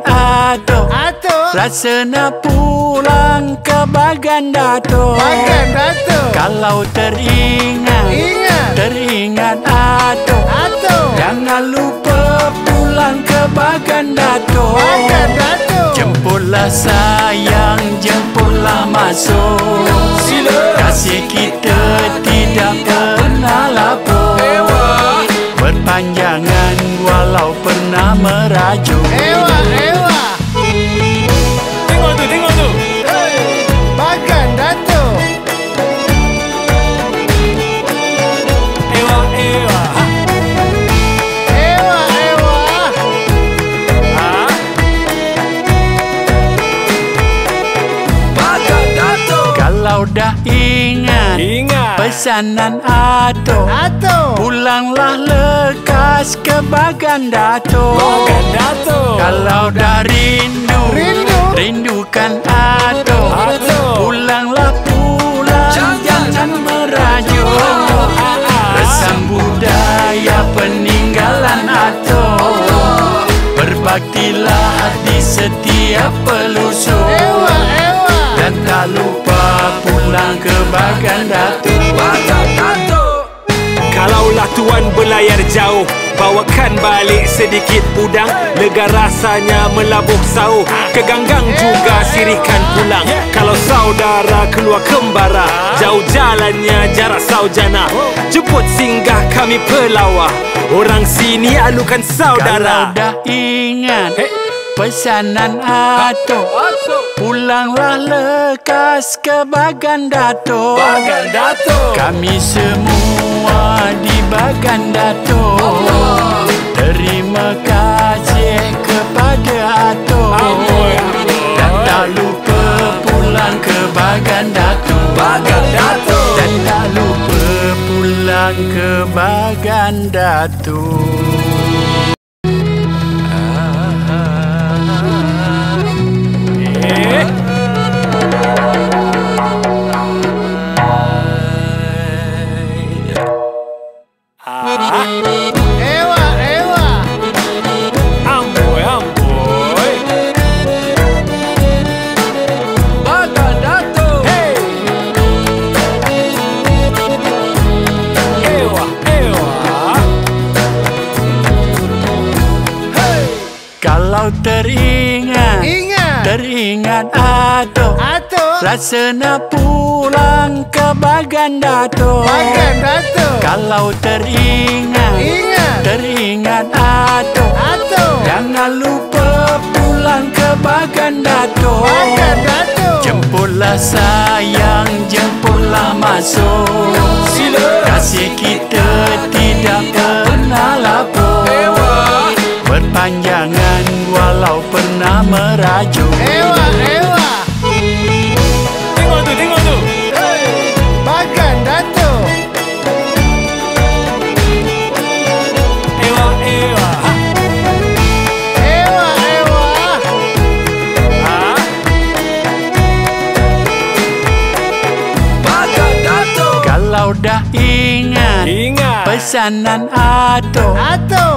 teringat Ato, rasa nak pulang ke Bagan Dato. Kalau teringat Ato, jangan lupa pulang ke Bagan Dato. Jemputlah sayang, jemputlah masuk. Kasih kita tidak pernah lapuk. Berpanjangan walau pernah merajuk. Tengok tu Bagan Dato. Bagan Dato. Kalau dah ingat pesanan Ato, pulanglah lekas ke Bagan Dato. Kalau dah rindukan Ato, pulanglah jangan merajuk. Resam budaya peninggalan Ato, berbaktilah di setiap pelusuk. Dan tak lupa pulang ke Bagan Dato. Kalaulah tuan berlayar jauh, bawakan balik sedikit udang. Lega rasanya melabuh sauh, ke Ganggang juga sirikan pulang. Kalau saudara keluar kembara, jauh jalannya jarak saujana. Jemput singgah kami pelawah, orang sini alukan saudara. Kalau dah ingat pesanan Ato, pulanglah lekas ke Bagan Dato. Kami semua di Bagan Dato, terima kasih kepada Ato. Dan tak lupa pulang ke Bagan Dato. Dan tak lupa pulang ke Bagan Dato. Kalau teringat Ato, rasa nak pulang ke Bagan Dato. Kalau teringat Ato, jangan lupa pulang ke Bagan Dato. Jemputlah sayang, jemputlah masuk. Kasih kita tidak pernah lapuk. Berpanjangan walau pernah merajuk. Tengok tu Bagan Dato. Bagan Dato. Kalau dah ingat pesanan Ato,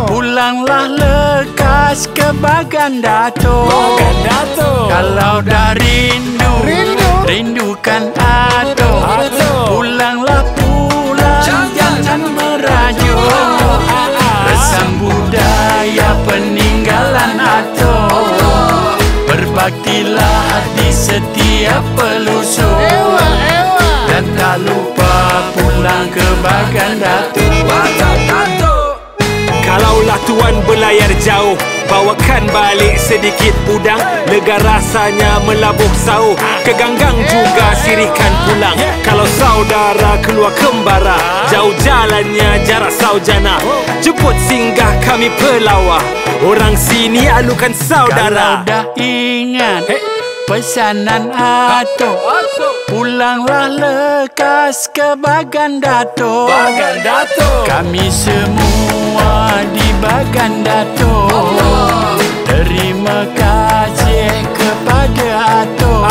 pulanglah lekas ke Bagan Dato. Kalau dah rindukan Ato, pulanglah jangan merajuk. Resam budaya peninggalan Ato, berbaktilah di setiap pelusuk. Dan tak lupa pulang ke Bagan Dato. Kalaulah tuan berlayar jauh, bawakan balik sedikit udang. Lega rasanya melabuh sauh, ke Ganggang juga sirikan pulang. Kalau saudara keluar kembara, jauh jalannya jarak saujana. Jemput singgah kami pelawah, orang sini alukan saudara. Kalau dah ingat pesanan Ato, pulanglah lekas ke Bagan Dato. Kami semua di Bagan Dato, terima kasih kepada Ato.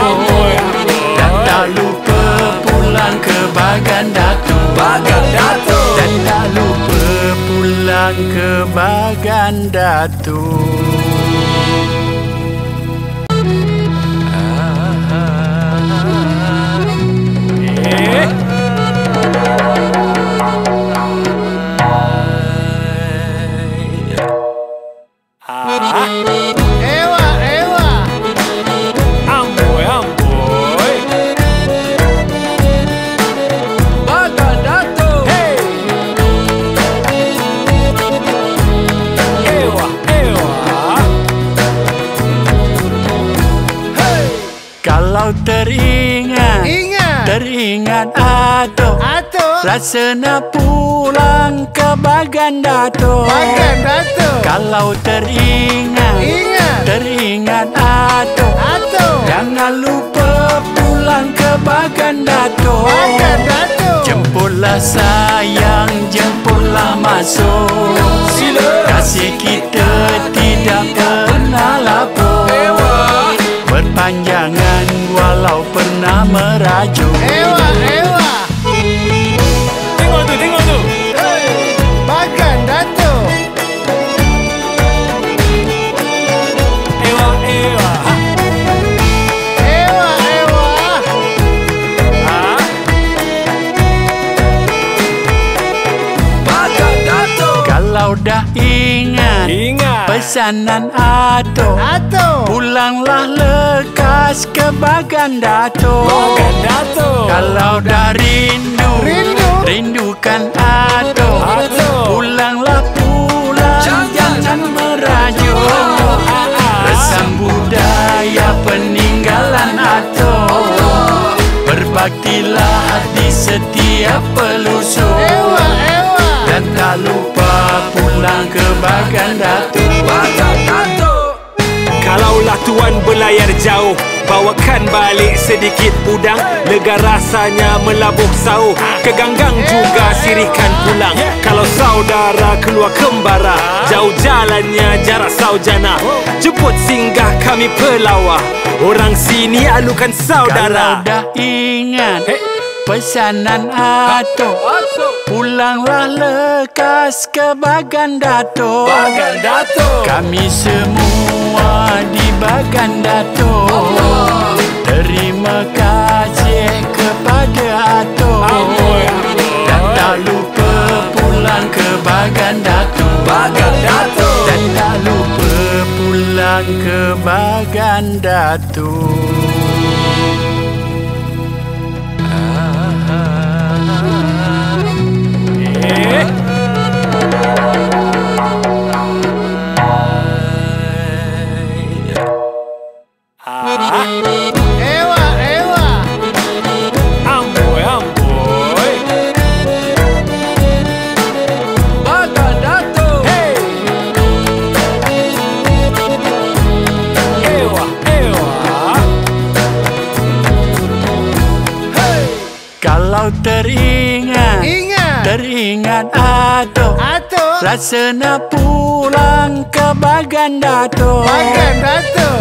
Dan tak lupa pulang ke Bagan Dato. Dan tak lupa pulang ke Bagan Dato. Kalau teringat Atuk rasana pulang ke Bagan Datuk. Kalau teringat Atuk jangan lupa pulang ke Bagan Datuk. Jemputlah sayang, jemputlah masuk. Kasih kita tidak pernah lapuk. Berpanjangan walau pernah merajuk. Tengok tu Bagan Datuk. Ewa Bagan Datuk. Kalau dah ingat pesanan Atuk, pulanglah lekas ke Bagan Datuk. Kalau dah rindukan Atuk, pulanglah jangan merajuk. Resam budaya peninggalan Atuk, berbaktilah di setiap pelusuk. Dan tak lupa pulang ke Bagan Datuk. Kalaulah tuan berlayar jauh, bawakan balik sedikit udang. Lega rasanya melabuh sauh, keganggang juga sirikan pulang. Kalau saudara keluar kembara, jauh jalannya jarak saujana. Jemput singgah kami pelawah, orang sini alukan saudara. Kalau dah ingat pesanan Atuk, pulanglah lekas ke Bagan Datuk. Kami semua di Bagan Datuk terima kasih kepada Atuk. Dan tak lupa pulang ke Bagan Datuk. Dan tak lupa pulang ke Bagan Datuk. Bagan Datuk. Kalau teringat Atuk, rasana pulang ke Bagan Datuk.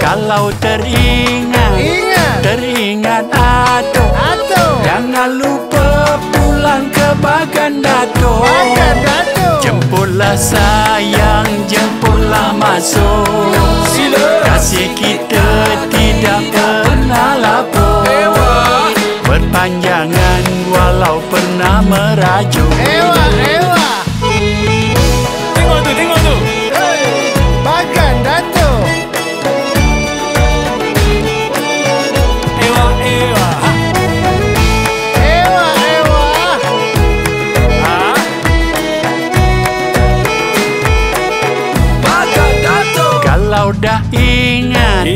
Kalau teringat Atuk, jangan lupa pulang ke Bagan Datuk. Jemputlah sayang, jemputlah masuk. Kasih kita tidak pernah lapuk. Berpanjangan walau pernah merajuk. Tengok tu Bagan Datuk. Kalau dah ingat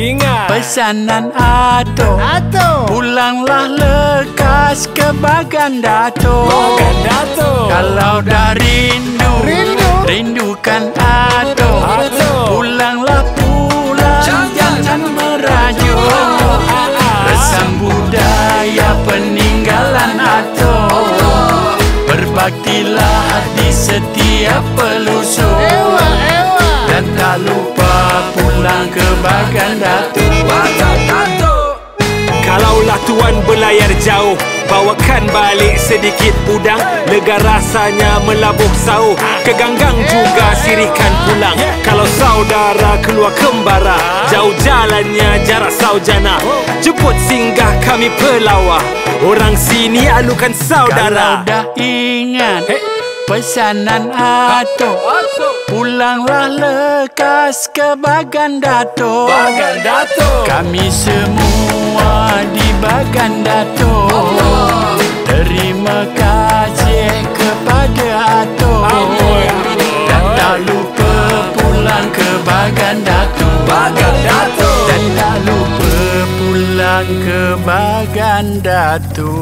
pesanan Atuk, pulanglah lekas ke Bagan Datuk. Kalau dah rindukan Atuk, pulanglah jangan merajuk. Resam budaya peninggalan Atuk, berbaktilah di setiap pelusuk. Dan tak lupa pulang ke Bagan Datuk. Kalaulah tuan berlayar jauh, bawakan balik sedikit udang. Lega rasanya melabuh sauh, keganggang juga sirikan pulang. Kalau saudara keluar kembara, jauh jalannya jarak saujana. Jemput singgah kami pelawah, orang sini alukan saudara. Kalau dah ingat pesanan Atuk, pulanglah lekas ke Bagan Datuk. Kami semua di Bagan Datuk terima kasih kepada Atuk. Dan tak lupa pulang ke Bagan Datuk. Dan tak lupa pulang pulang ke Bagan Datuk.